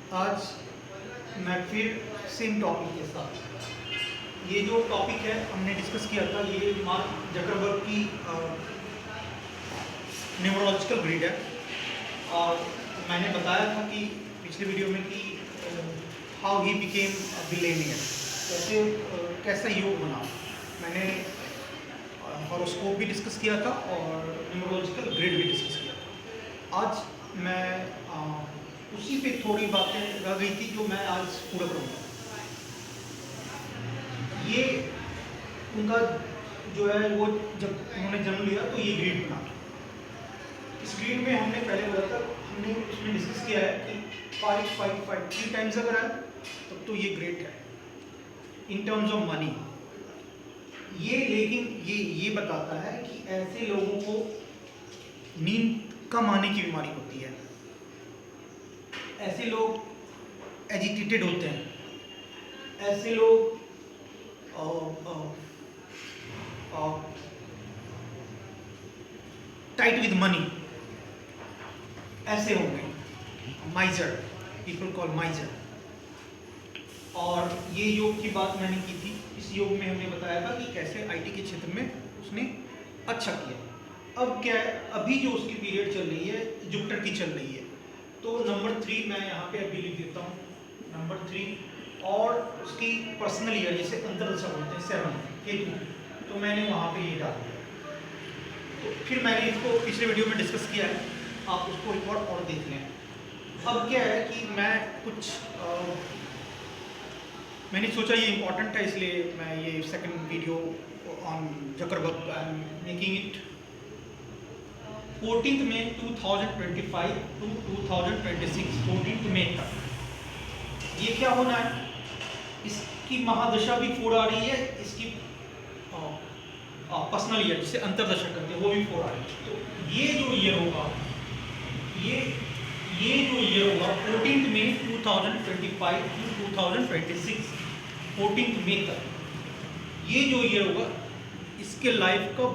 आज मैं फिर सेम टॉपिक के साथ, ये जो टॉपिक है हमने डिस्कस किया था, ये मार्क जकरबर्ग की न्यूमरोलॉजिकल ग्रिड है। और मैंने बताया था कि पिछले वीडियो में कि हाउ ही बिकेम बिलियनियर, कैसा योग बना। मैंने हॉरोस्कोप भी डिस्कस किया था और न्यूमरोलॉजिकल ग्रिड भी डिस्कस किया था। आज मैं उसी पे थोड़ी बातें रह गई थी जो मैं आज पूरा करूँगा। ये उनका जो है वो जब उन्होंने जन्म लिया तो ये ग्रिड बना। इस ग्रिड में हमने पहले बोला था, हमने उसमें डिस्कस किया है कि 555 3 टाइम्स अगर है तब तो ये ग्रेट है इन टर्म्स ऑफ मनी। ये लेकिन ये बताता है कि ऐसे लोगों को नींद कम आने की बीमारी होती है, ऐसे लोग एजिटेटेड होते हैं, ऐसे लोग टाइट विद मनी ऐसे होंगे, माइजर, पीपल कॉल माइजर। और ये योग की बात मैंने की थी। इस योग में हमने बताया था कि कैसे आईटी के क्षेत्र में उसने अच्छा किया। अब क्या है, अभी जो उसकी पीरियड चल रही है जुपिटर की चल रही है, तो नंबर 3 मैं यहाँ पे अभी लिख देता हूँ, नंबर 3। और उसकी पर्सनल ईयर जिसे अंतरदशा बोलते हैं 7 केतु, तो मैंने वहाँ पे ये डाल दिया। तो फिर मैंने इसको पिछले वीडियो में डिस्कस किया है, आप उसको एक बार और देख लें। अब क्या है कि मैं कुछ मैंने सोचा ये इम्पोर्टेंट है, इसलिए मैं ये second video on Zuckerberg I am making it 14 मई 2025 टू 2026, 14 मई तक। ये क्या होना है, इसकी महादशा भी 4 आ रही है, इसकी पर्सनल ईयर जिसे अंतरदशा करते हैं वो भी 4 आ रही है। तो ये जो ईयर होगा, ये जो ईयर होगा 14 मई 2025 टू 2026, 14 मई तक, ये जो ईयर होगा इसके लाइफ का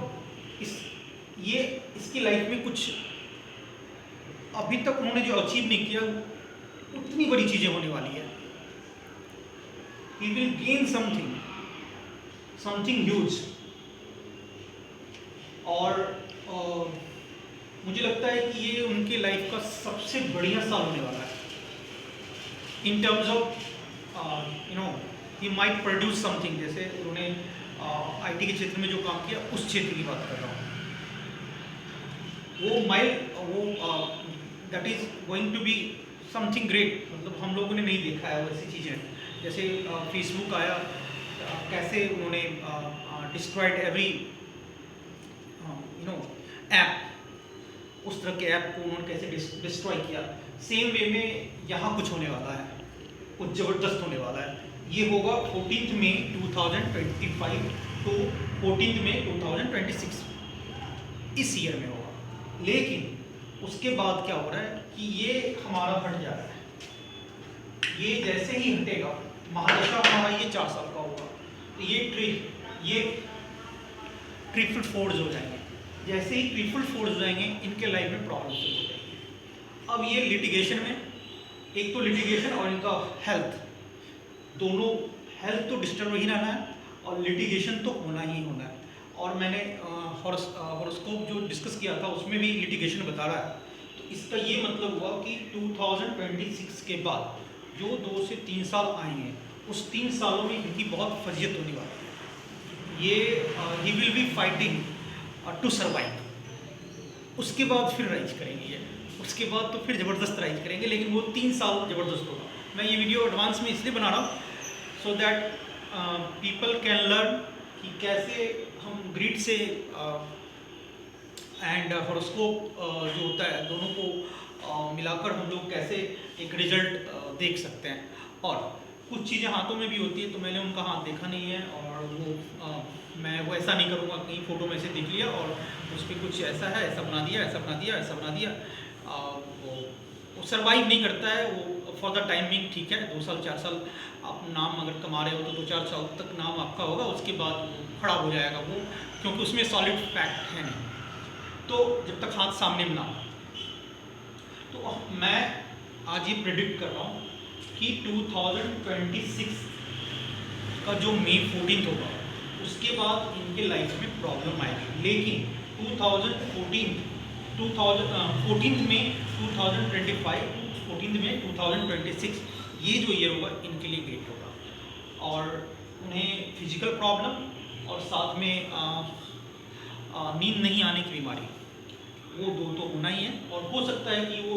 इसकी लाइफ में कुछ अभी तक उन्होंने जो अचीव नहीं किया उतनी बड़ी चीजें होने वाली है। He will gain something huge. और मुझे लगता है कि ये उनके लाइफ का सबसे बढ़िया साल होने वाला है in terms of he might produce something. जैसे उन्होंने आईटी के क्षेत्र में जो काम किया उस क्षेत्र की बात कर रहा हूँ, वो that is going to be something great. मतलब हम लोगों ने नहीं देखा है वैसी चीज़ें, जैसे फेसबुक आया, कैसे उन्होंने डिस्ट्रॉयड एवरी ऐप, उस तरह के ऐप को उन्होंने कैसे डिस्ट्रॉय किया। सेम वे में यहाँ कुछ होने वाला है, कुछ ज़बरदस्त होने वाला है। ये होगा 14 मई 2025 टू 14 मई 2026, इस ईयर में होगा। लेकिन उसके बाद क्या हो रहा है कि ये हमारा हट जा रहा है। ये जैसे ही हटेगा, महादशा हमारा ये 4 साल का होगा, तो ये ट्रिपल फोर्स हो जाएंगे। जैसे ही ट्रिपल फोर्स हो जाएंगे, इनके लाइफ में प्रॉब्लम शुरू हो जाएगी। अब ये लिटिगेशन में, एक तो लिटिगेशन और इनका हेल्थ, दोनों, हेल्थ तो डिस्टर्ब ही रहना है और लिटिगेशन तो होना ही होना है। और मैंने हॉरोस्कोप जो डिस्कस किया था उसमें भी लिटिगेशन बता रहा है। तो इसका ये मतलब हुआ कि 2026 के बाद जो 2 से 3 साल आएंगे, उस 3 सालों में इनकी बहुत फजीयत होने वाली है। ये ही will be fighting to survive. उसके बाद फिर राइज करेंगे ये, उसके बाद तो फिर ज़बरदस्त राइज करेंगे, लेकिन वो 3 साल ज़बरदस्त होगा। मैं ये वीडियो एडवांस में इसलिए बना रहा हूँ so that people can learn कि कैसे हम ग्रिड से एंड हॉरोस्कोप जो होता है दोनों को मिलाकर हम लोग कैसे एक रिजल्ट देख सकते हैं। और कुछ चीज़ें हाथों में भी होती है, तो मैंने उनका हाथ देखा नहीं है, और वो मैं वो ऐसा नहीं करूँगा कहीं फ़ोटो में से देख लिया और उस पर कुछ ऐसा है, ऐसा बना दिया, ऐसा बना दिया, ऐसा बना दिया। वो सर्वाइव नहीं करता है। वो फॉर द टाइम बिंग ठीक है, 2 साल 4 साल आप नाम अगर कमा रहे हो तो 2-4 साल तक नाम आपका होगा, उसके बाद वो खराब हो जाएगा वो, क्योंकि उसमें सॉलिड फैक्ट है नहीं। तो जब तक हाथ सामने में ना हो, तो मैं आज ये प्रेडिक्ट कर रहा हूँ कि 2026 का जो मई 14 होगा उसके बाद इनके लाइफ में प्रॉब्लम आएगी, लेकिन 14th में 2025, 14th में 2026 ये जो ईयर होगा इनके लिए ग्रेट होगा। और उन्हें फिजिकल प्रॉब्लम और साथ में नींद नहीं आने की बीमारी, वो दो तो होना ही है। और हो सकता है कि वो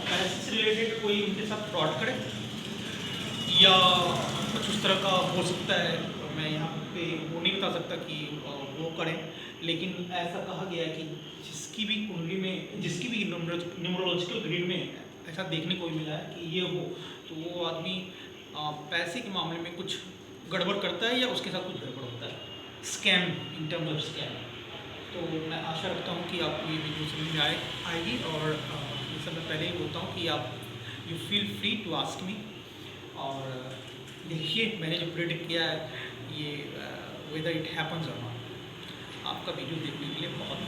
पैसे से रिलेटेड कोई उनके साथ फ्रॉड करे या कुछ उस तरह का हो सकता है। मैं यहाँ पे वो नहीं बता सकता कि वो करें, लेकिन ऐसा कहा गया है कि जिसकी भी कुंडली में, जिसकी भी न्यूमरोलॉजिकल ग्रिड में ऐसा देखने को मिला है कि ये हो, तो वो आदमी पैसे के मामले में कुछ गड़बड़ करता है या उसके साथ कुछ गड़बड़ होता है, scam, in terms of scam. तो मैं आशा रखता हूँ कि आपको ये वीडियो समझ में आएगी। और ये सब मैं पहले ही बोलता हूँ कि आप you feel free to ask me. और देखिए मैंने जो प्रेडिक्ट किया है ये वेदर इट हैपन्स और नॉट। आपका वीडियो देखने के लिए बहुत